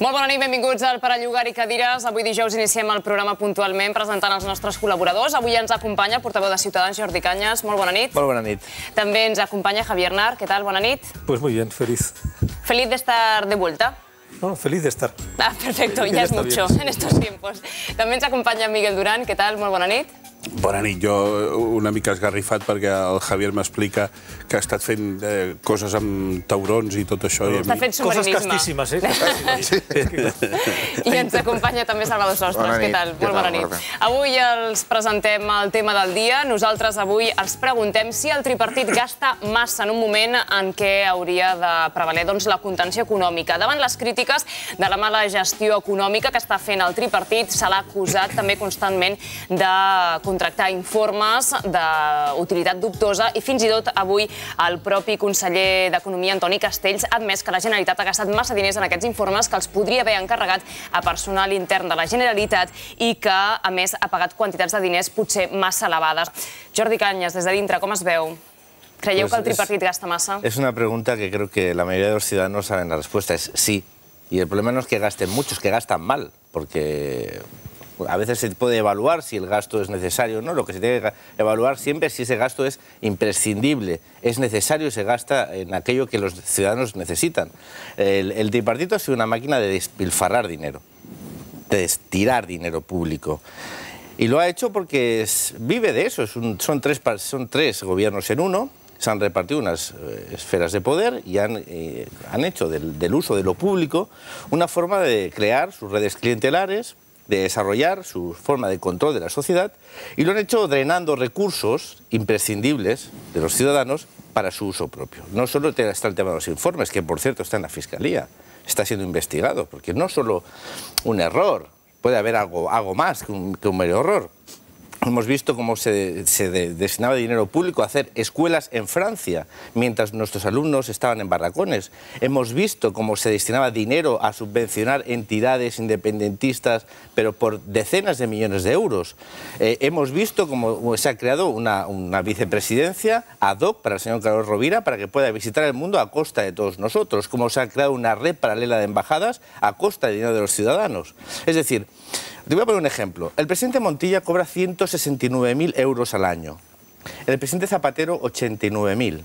Molt bona nit, benvinguts al Per a Llogar i Cadires. Avui dijous iniciem el programa puntualment presentant els nostres col·laboradors. Avui ens acompanya el portaveu de Ciutadans, Jordi Cañas. Molt bona nit. Molt bona nit. També ens acompanya Javier Nar. ¿Qué tal? Bona nit. Pues muy bien, feliz. Feliz de estar de vuelta. No, feliz de estar. Ah, perfecto, ya es mucho en estos tiempos. També ens acompanya Miguel Durán. ¿Qué tal? Molt bona nit. Bona nit. Jo una mica esgarrifat perquè el Javier m'explica que ha estat fent coses amb taurons i tot això. Està fent submarinisme. Coses castíssimes, I ens acompanya també Salvador Sostres. Què tal? Molt bona nit. Avui els presentem el tema del dia. Nosaltres avui els preguntem si el tripartit gasta massa en un moment en què hauria de prevaler la contenció econòmica. Davant les crítiques de la mala gestió econòmica que està fent el tripartit, se l'ha acusat també constantment de contractar informes d'utilitat dubtosa i fins i tot avui el propi conseller d'Economia, Antoni Castells, ha admès que la Generalitat ha gastat massa diners en aquests informes que els podria haver encarregat a personal intern de la Generalitat i que, a més, ha pagat quantitats de diners potser massa elevades. Jordi Cañas, des de dintre, com es veu? ¿Creieu que el tripartit gasta massa? Es una pregunta que creo que la mayoría de los ciudadanos saben la respuesta, es sí. Y el problema no es que gasten mucho, es que gastan mal, porque a veces se puede evaluar si el gasto es necesario o no. Lo que se tiene que evaluar siempre es si ese gasto es imprescindible, es necesario y se gasta en aquello que los ciudadanos necesitan. El tripartito ha sido una máquina de despilfarrar dinero, de estirar dinero público. Y lo ha hecho porque vive de eso. Son tres gobiernos en uno. Se han repartido unas esferas de poder y han hecho del uso de lo público una forma de crear sus redes clientelares, de desarrollar su forma de control de la sociedad, y lo han hecho drenando recursos imprescindibles de los ciudadanos para su uso propio. No solo está el tema de los informes, que por cierto está en la Fiscalía, está siendo investigado, porque no solo un error, puede haber algo más que un mero error. Hemos visto cómo se destinaba dinero público a hacer escuelas en Francia, mientras nuestros alumnos estaban en barracones. Hemos visto cómo se destinaba dinero a subvencionar entidades independentistas, pero por decenas de millones de euros. Hemos visto cómo se ha creado una vicepresidencia ad hoc para el señor Carlos Rovira para que pueda visitar el mundo a costa de todos nosotros. Cómo se ha creado una red paralela de embajadas a costa del dinero de los ciudadanos. Es decir, te voy a poner un ejemplo. El presidente Montilla cobra 169.000 euros al año. El presidente Zapatero, 89.000.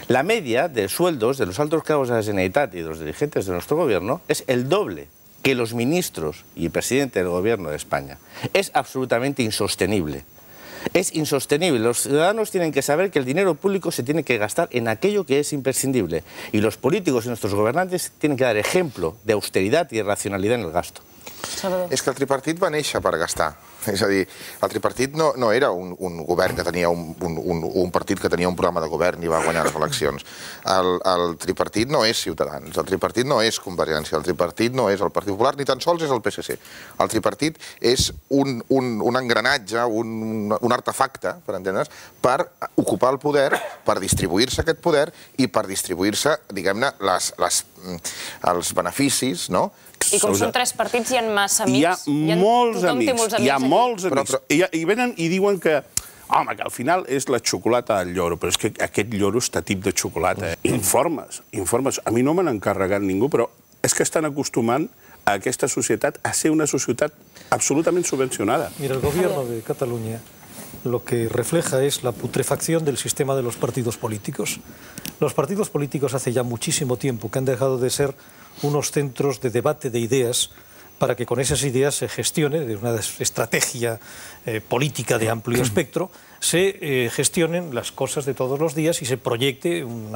La media de sueldos de los altos cargos de la Generalitat y de los dirigentes de nuestro gobierno es el doble que los ministros y el presidente del gobierno de España. Es absolutamente insostenible. Es insostenible. Los ciudadanos tienen que saber que el dinero público se tiene que gastar en aquello que es imprescindible. Y los políticos y nuestros gobernantes tienen que dar ejemplo de austeridad y de racionalidad en el gasto. És que el tripartit va néixer per gastar. És a dir, el tripartit no era un govern que tenia un partit que tenia un programa de govern i va guanyar les eleccions. El tripartit no és Ciutadans, el tripartit no és Convergència, el tripartit no és el Partit Popular, ni tan sols és el PSC. El tripartit és un engranatge, un artefacte, per entendre's, per ocupar el poder, per distribuir-se aquest poder i per distribuir-se, diguem-ne, els beneficis, no? I com són tres partits, hi ha massa amics? Hi ha molts amics. I venen i diuen que, home, que al final és la xocolata del lloro, però és que aquest lloro està tip de xocolata. Informes. A mi no me n'ha encarregat ningú, però és que estan acostumant a aquesta societat a ser una societat absolutament subvencionada. Mira, el gobierno de Cataluña lo que refleja es la putrefacción del sistema de los partidos políticos. Los partidos políticos hace ya muchísimo tiempo que han dejado de ser unos centros de debate de ideas para que con esas ideas se gestione, de una estrategia política de amplio espectro, se gestionen las cosas de todos los días y se proyecte un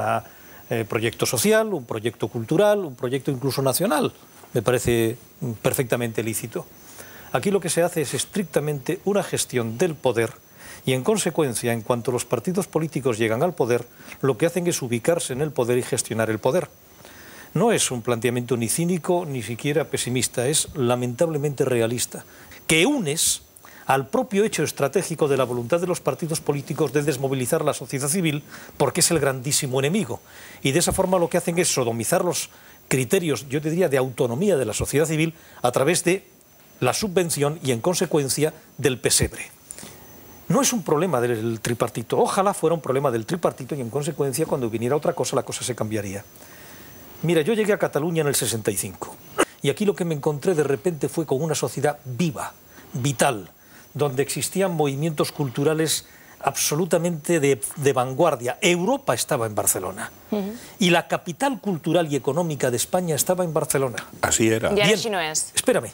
proyecto social, un proyecto cultural, un proyecto incluso nacional. Me parece perfectamente lícito. Aquí lo que se hace es estrictamente una gestión del poder y, en consecuencia, en cuanto los partidos políticos llegan al poder, lo que hacen es ubicarse en el poder y gestionar el poder. No es un planteamiento ni cínico ni siquiera pesimista, es lamentablemente realista, que unes al propio hecho estratégico de la voluntad de los partidos políticos de desmovilizar la sociedad civil, porque es el grandísimo enemigo. Y de esa forma lo que hacen es sodomizar los criterios, yo te diría, de autonomía de la sociedad civil a través de la subvención y, en consecuencia, del pesebre. No es un problema del tripartito. Ojalá fuera un problema del tripartito y, en consecuencia, cuando viniera otra cosa, la cosa se cambiaría. Mira, yo llegué a Cataluña en el 65 Y aquí lo que me encontré de repente fue con una sociedad viva, vital, donde existían movimientos culturales absolutamente de vanguardia. Europa estaba en Barcelona. Y la capital cultural y económica de España estaba en Barcelona. Así era. Y ahora sí no es. Espérame.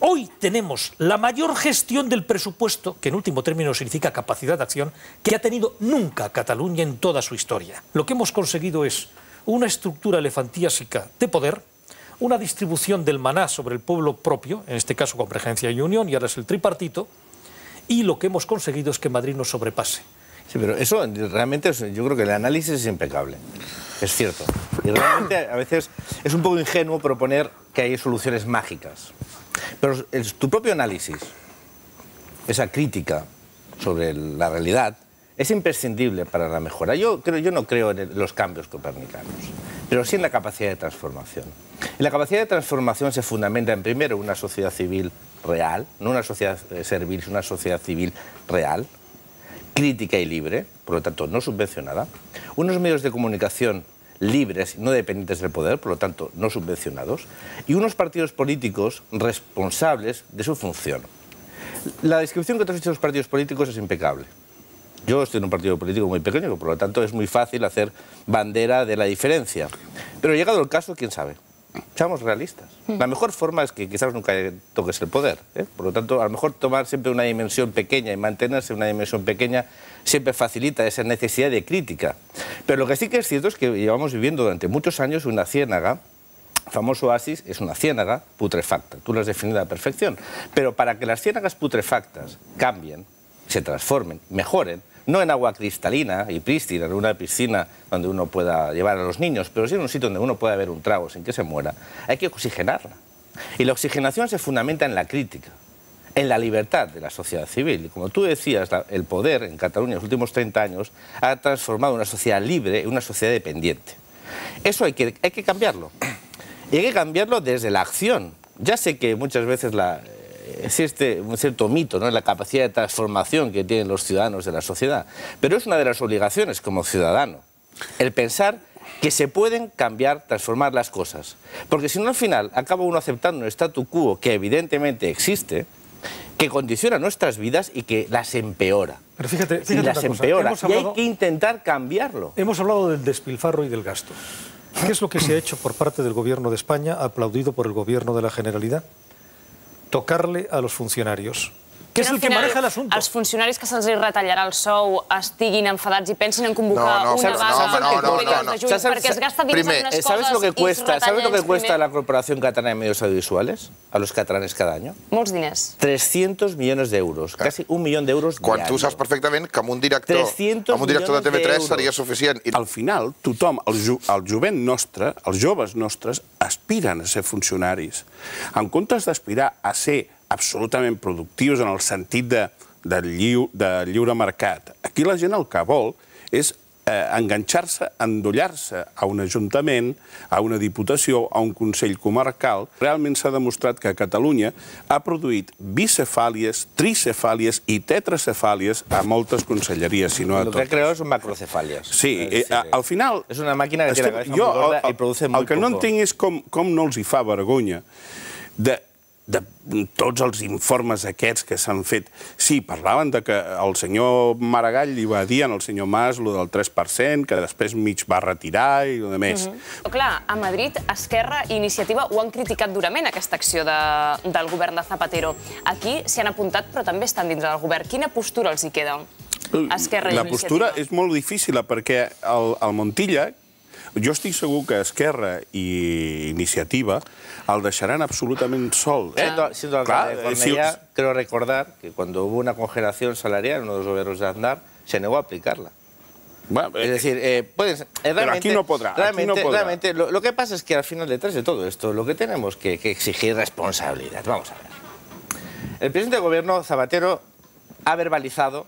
Hoy tenemos la mayor gestión del presupuesto, que en último término significa capacidad de acción, que ha tenido nunca Cataluña en toda su historia. Lo que hemos conseguido es una estructura elefantiásica de poder, una distribución del maná sobre el pueblo propio, en este caso Convergencia y Unión, y ahora es el tripartito, y lo que hemos conseguido es que Madrid nos sobrepase. Sí, pero eso realmente, yo creo que el análisis es impecable, es cierto. Y realmente a veces es un poco ingenuo proponer que hay soluciones mágicas. Pero tu propio análisis, esa crítica sobre la realidad, es imprescindible para la mejora. Yo no creo en los cambios copernicanos, pero sí en la capacidad de transformación. Y la capacidad de transformación se fundamenta en, primero, una sociedad civil real, no una sociedad servil, sino una sociedad civil real, crítica y libre, por lo tanto no subvencionada, unos medios de comunicación libres, no dependientes del poder, por lo tanto no subvencionados, y unos partidos políticos responsables de su función. La descripción que te has hecho de los partidos políticos es impecable. Yo estoy en un partido político muy pequeño, por lo tanto es muy fácil hacer bandera de la diferencia. Pero llegado el caso, ¿quién sabe? Seamos realistas. La mejor forma es que quizás nunca toques el poder. Por lo tanto, a lo mejor tomar siempre una dimensión pequeña y mantenerse en una dimensión pequeña siempre facilita esa necesidad de crítica. Pero lo que sí que es cierto es que llevamos viviendo durante muchos años una ciénaga. El famoso oasis es una ciénaga putrefacta. Tú lo has definido a la perfección. Pero para que las ciénagas putrefactas cambien, se transformen, mejoren, no en agua cristalina y prístina, en una piscina donde uno pueda llevar a los niños, pero sí en un sitio donde uno pueda beber un trago sin que se muera, hay que oxigenarla. Y la oxigenación se fundamenta en la crítica, en la libertad de la sociedad civil. Y como tú decías, el poder en Cataluña en los últimos 30 años ha transformado una sociedad libre en una sociedad dependiente. Eso hay que cambiarlo. Y hay que cambiarlo desde la acción. Ya sé que muchas veces existe un cierto mito, ¿no?, en la capacidad de transformación que tienen los ciudadanos de la sociedad, pero es una de las obligaciones como ciudadano, el pensar que se pueden cambiar, transformar las cosas. Porque si no, al final, acaba uno aceptando un statu quo que evidentemente existe, que condiciona nuestras vidas y que las empeora. Pero fíjate y las empeora. Y hay que intentar cambiarlo. Hemos hablado del despilfarro y del gasto. ¿Qué es lo que se ha hecho por parte del Gobierno de España, aplaudido por el Gobierno de la Generalitat? Tocarle a los funcionarios. Que és el que maneja l'assumpte. Els funcionaris que se'ls retallarà el sou estiguin enfadats i pensin en convocar una vaga de juny perquè es gasta diners en unes coses ¿Sabes lo que cuesta? ¿Sabes lo que cuesta primer? la Corporación Catalana de Medios Audiovisuales a los catalanes cada año? Molts diners. 300 millones de euros, casi 1 millón de euros Quan diario. tu saps perfectament que amb un director de TV3 seria suficient. Al final, tothom, el jovent nostre, els joves nostres, aspiren a ser funcionaris. En comptes d'aspirar a ser absolutament productius en el sentit de lliure mercat. Aquí la gent el que vol és enganxar-se, endollar-se a un ajuntament, a una diputació, a un consell comarcal. Realment s'ha demostrat que Catalunya ha produït bicefàlies, tricefàlies i tetracefàlies a moltes conselleries, si no a totes. Lo que ha creado son macrocefalias. Sí, al final... És una màquina que tiene la cabeza muy gorda y produce muy poco. El que no entenc és com no els hi fa vergonya de tots els informes aquests que s'han fet. Sí, parlaven de que el senyor Maragall li va dir al senyor Mas lo del 3%, que després mig va retirar i el més. Però clar, a Madrid, Esquerra i Iniciativa ho han criticat durament, aquesta acció del govern de Zapatero. Aquí s'hi han apuntat, però també estan dins del govern. Quina postura els hi queda? Esquerra i Iniciativa. La postura és molt difícil perquè el Montilla, jo estic segur que Esquerra i Iniciativa el deixaran absolutamente sol. Siendo alcalde de Cornellà, creo recordar que cuando hubo una congelación salarial en uno de los gobiernos de Aznar, se negó a aplicarla. Bueno, es decir, pero aquí no podrá. Realmente, lo que pasa es que al final, detrás de todo esto, lo que tenemos que exigir responsabilidad. Vamos a ver. El presidente del gobierno, Zapatero, ha verbalizado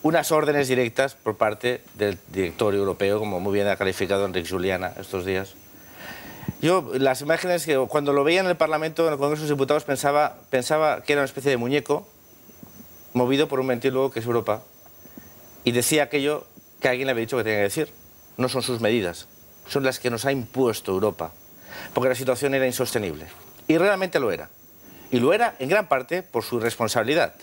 unas órdenes directas por parte del directorio europeo, como muy bien ha calificado Enric Juliana estos días. Yo, las imágenes que cuando lo veía en el Parlamento, en el Congreso de los Diputados, pensaba que era una especie de muñeco movido por un ventrílogo que es Europa y decía aquello que alguien le había dicho que tenía que decir. No son sus medidas, son las que nos ha impuesto Europa. porque la situación era insostenible. Y realmente lo era. Y lo era en gran parte por su irresponsabilidad.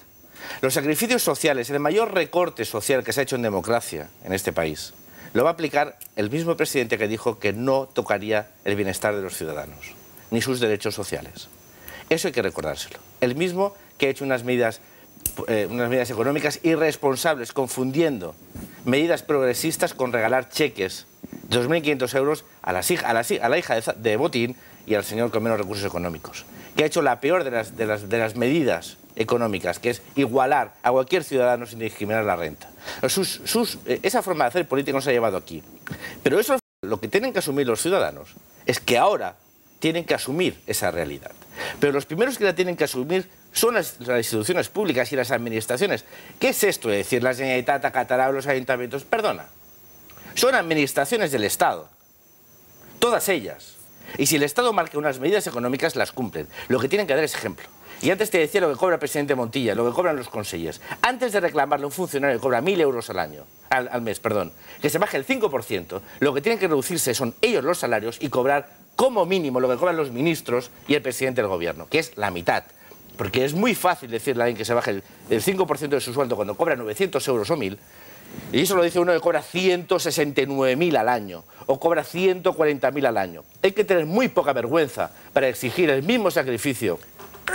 Los sacrificios sociales, el mayor recorte social que se ha hecho en democracia en este país, lo va a aplicar el mismo presidente que dijo que no tocaría el bienestar de los ciudadanos, ni sus derechos sociales. Eso hay que recordárselo. El mismo que ha hecho unas medidas económicas irresponsables, confundiendo medidas progresistas con regalar cheques de 2.500 euros a la hija de Botín y al señor con menos recursos económicos, que ha hecho la peor de las medidas económicas, que es igualar a cualquier ciudadano sin discriminar la renta. Esa forma de hacer política nos ha llevado aquí. Pero eso, lo que tienen que asumir los ciudadanos es que ahora tienen que asumir esa realidad. Pero los primeros que la tienen que asumir son las instituciones públicas y las administraciones. ¿Qué es esto de decir la Generalitat acatará a los ayuntamientos? Perdona. Son administraciones del Estado. Todas ellas. Y si el Estado marca unas medidas económicas, las cumplen. Lo que tienen que dar es ejemplo. Y antes te decía lo que cobra el presidente Montilla, lo que cobran los consellers. Antes de reclamarle a un funcionario que cobra 1.000 euros al mes, que se baje el 5%, lo que tienen que reducirse son ellos los salarios y cobrar como mínimo lo que cobran los ministros y el presidente del gobierno, que es la mitad. Porque es muy fácil decirle a alguien que se baje el 5% de su sueldo cuando cobra 900 euros o 1.000, y eso lo dice uno que cobra 169.000 al año, o cobra 140.000 al año. Hay que tener muy poca vergüenza para exigir el mismo sacrificio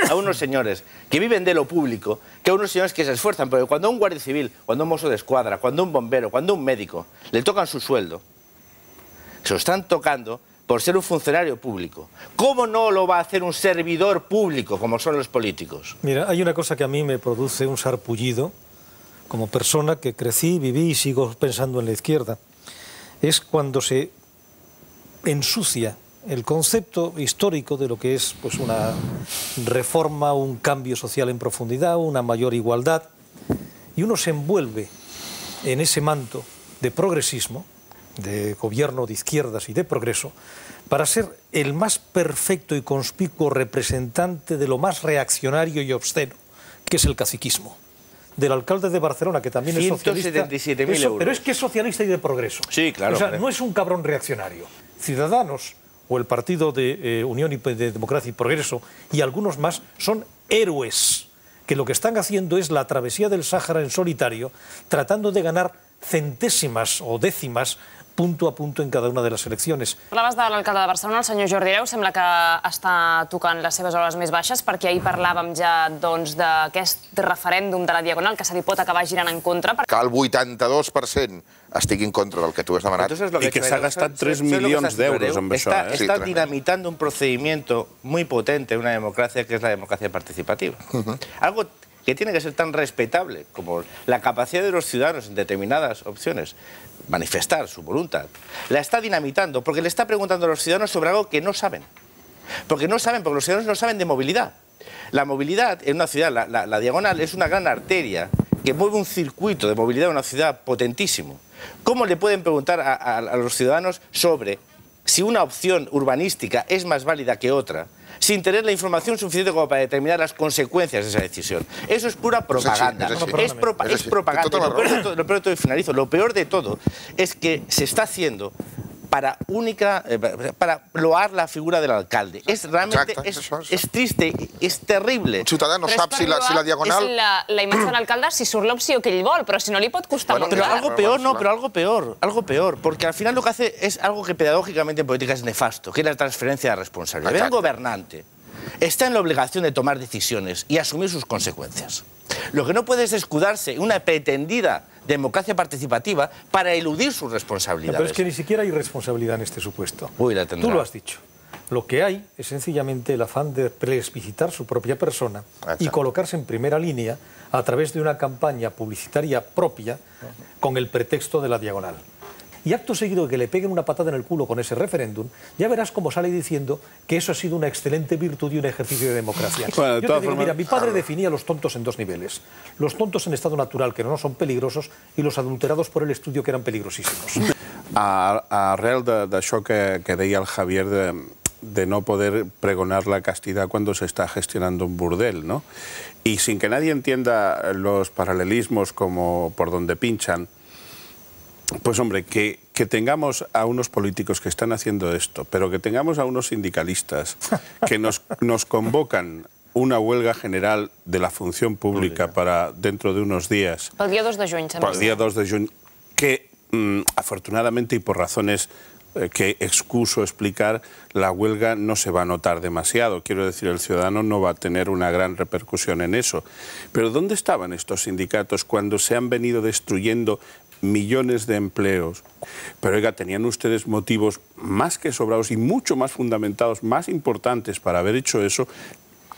a unos señores que viven de lo público que a unos señores que se esfuerzan, porque cuando a un guardia civil, cuando a un mozo de escuadra, cuando a un bombero, cuando a un médico le tocan su sueldo, se lo están tocando por ser un funcionario público. ¿Cómo no lo va a hacer un servidor público como son los políticos? Mira, hay una cosa que a mí me produce un sarpullido como persona que crecí, viví y sigo pensando en la izquierda. Es cuando se ensucia el concepto histórico de lo que es pues, una reforma, un cambio social en profundidad, una mayor igualdad, y uno se envuelve en ese manto de progresismo, de gobierno de izquierdas y de progreso, para ser el más perfecto y conspicuo representante de lo más reaccionario y obsceno, que es el caciquismo. Del alcalde de Barcelona, que también es socialista. 177.000 euros. Pero es que es socialista y de progreso. Sí, claro. O sea, no es un cabrón reaccionario. Ciudadanos o el Partido de Unión de Democracia y Progreso y algunos más son héroes que lo que están haciendo es la travesía del Sáhara en solitario, tratando de ganar centésimes o décimas punto a punto en cada una de les eleccions. Parlaves de l'alcalde de Barcelona, el senyor Jordi Hereu, sembla que està tocant les seves hores més baixes, perquè ahir parlàvem ja d'aquest referèndum de la Diagonal que se li pot acabar girant en contra. Que el 82% estigui en contra del que tu has demanat. I que s'ha gastat 3 milions d'euros amb això. Está dinamitando un procedimiento muy potente en una democracia que es la democracia participativa. Algo que tiene que ser tan respetable como la capacidad de los ciudadanos en determinadas opciones manifestar su voluntad, la está dinamitando porque le está preguntando a los ciudadanos sobre algo que no saben. Porque los ciudadanos no saben de movilidad. La movilidad en una ciudad, la Diagonal, es una gran arteria que mueve un circuito de movilidad en una ciudad potentísimo. ¿Cómo le pueden preguntar a los ciudadanos sobre si una opción urbanística es más válida que otra, sin tener la información suficiente como para determinar las consecuencias de esa decisión? Eso es pura propaganda. Es propaganda. Lo peor de todo, y finalizo, lo peor de todo es que se está haciendo para loar la figura del alcalde. Es realmente es triste, es terrible. Un ciutadà no sap si la Diagonal... És la imatge de l'alcalde si surt l'opció que ell vol, però si no li pot costar molt Pero car. algo peor, porque al final lo que hace es algo que pedagógicamente en política es nefasto, que es la transferencia de responsabilidad. El gobernante está en la obligación de tomar decisiones y asumir sus consecuencias. Lo que no puede es escudarse en una pretendida democracia participativa para eludir sus responsabilidades. Pero es que ni siquiera hay responsabilidad en este supuesto. Uy, la tendrá. Tú lo has dicho. Lo que hay es sencillamente el afán de plebiscitar su propia persona y colocarse en primera línea a través de una campaña publicitaria propia con el pretexto de la Diagonal. Y acto seguido de que le peguen una patada en el culo con ese referéndum, ya verás cómo sale diciendo que eso ha sido una excelente virtud y un ejercicio de democracia. Bueno, Yo te digo, mira, mi padre definía a los tontos en dos niveles. Los tontos en estado natural, que no son peligrosos, y los adulterados por el estudio, que eran peligrosísimos. Arrel d'això que deia el Javier de no poder pregonar la castidad cuando se está gestionando un burdel, ¿no? Y sin que nadie entienda los paralelismos como por donde pinchan, Pues hombre, que tengamos a unos políticos que están haciendo esto, pero que tengamos a unos sindicalistas que nos convocan una huelga general de la función pública para dentro de unos días. Pel dia 2 de juny. Pel dia 2 de juny, que afortunadamente y por razones que excuso explicar, la huelga no se va a notar demasiado. Quiero decir, el ciudadano no va a tener una gran repercusión en eso. Pero ¿dónde estaban estos sindicatos cuando se han venido destruyendo millones de empleos? Pero oiga, tenían ustedes motivos más que sobrados y mucho más fundamentados, más importantes para haber hecho eso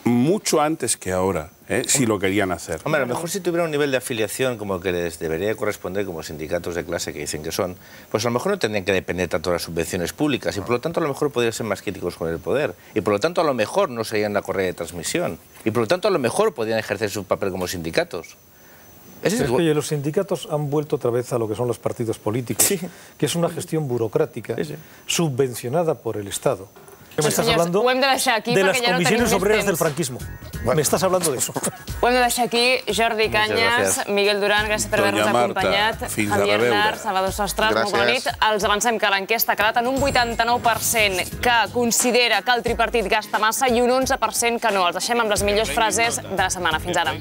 mucho antes que ahora, si lo querían hacer. Hombre, a lo mejor si tuviera un nivel de afiliación como que les debería corresponder como sindicatos de clase que dicen que son, pues a lo mejor no tendrían que depender tanto de las subvenciones públicas y por lo tanto a lo mejor podrían ser más críticos con el poder y por lo tanto a lo mejor no serían la correa de transmisión y por lo tanto a lo mejor podrían ejercer su papel como sindicatos. Oye, los sindicatos han vuelto otra vez a lo que son los partidos políticos, que es una gestión burocrática subvencionada por el Estado. Me estás hablando de las comisiones obreras del franquismo. Me estás hablando de eso. Ho hem de deixar aquí. Jordi Cañas, Miguel Duran, gràcies per haver-nos acompanyat. Javier Nar, Salvador Sostras, molt bona nit. Els avancem que l'enquesta ha quedat en un 89% que considera que el tripartit gasta massa i un 11% que no. Els deixem amb les millors frases de la setmana. Fins ara.